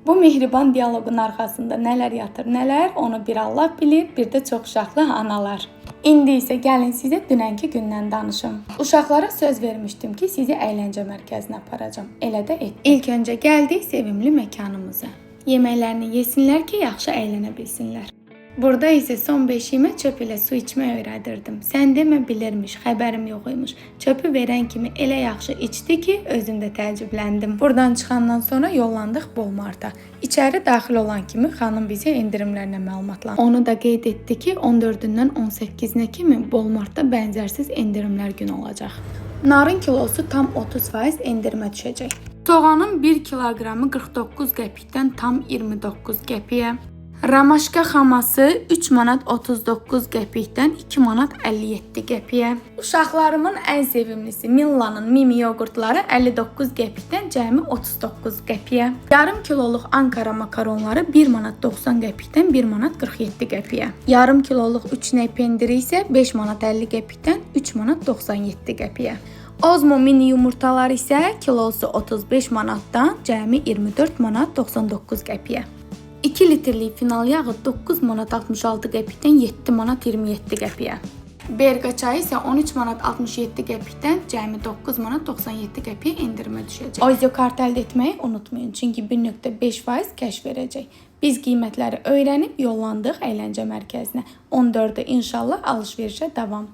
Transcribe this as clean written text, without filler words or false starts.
Bu mehriban dialoqun arxasında nələr yatır, nələr onu bir Allah bilir, bir də çox uşaqlı analar. İndi isə gəlin sizə dünənki gündən danışım. Uşaqlara söz vermişdim ki, sizi əyləncə mərkəzinə aparacağam. Elə də etdim. İlk öncə gəldik sevimli məkanımıza. Yeməklərini yesinlər ki, yaxşı əylənə bilsinlər. Burada isə son beşiyimə çöp ilə su içmək öyrədirdim. Sən demə bilirmiş, xəbərim yox imiş. Çöpü verən kimi elə yaxşı içdi ki, özüm də təəccübləndim. Buradan çıxandan sonra yollandıq Walmarta. İçəri daxil olan kimi xanım bizə endirimlərlə məlumatlandı. Onu da qeyd etdi ki, 14-dən 18-nə kimi Walmartda bənzərsiz endirimlər günü olacaq. Narın kilosu tam 30% endirimə düşəcək. Soğanın 1 kiloqramı 49 qəpikdən tam 29 qəpiyə. Ramaşka xaması 3 manat 39 qəpikdən 2 manat 57 qəpiyə. Uşaqlarımın ən sevimlisi Millanın Mimi yoğurtları 59 qəpikdən cəmi 39 qəpiyə. Yarım kiloluq Ankara makaronları 1 manat 90 qəpikdən 1 manat 47 qəpiyə. Yarım kiloluq 3 ney pendiri isə 5 manat 50 qəpikdən 3 manat 97 qəpiyə. Ozmo mini yumurtalar isə kilosu 35 manatdan cəmi 24 manat 99 qəpiyə. 2 litrlik final yağı 9 manat 66 qəpikdən 7 manat 27 qəpiyə. Berqa çayı isə 13 manat 67 qəpikdən cəmi 9 manat 97 qəpiyə endirimə düşəcək. Oizio kart əldə etməyi unutmayın, çünki 1.5% kəş verəcək. Biz qiymətləri öyrənib yollandıq əyləncə mərkəzinə. 14-də inşallah alış-verişə davam.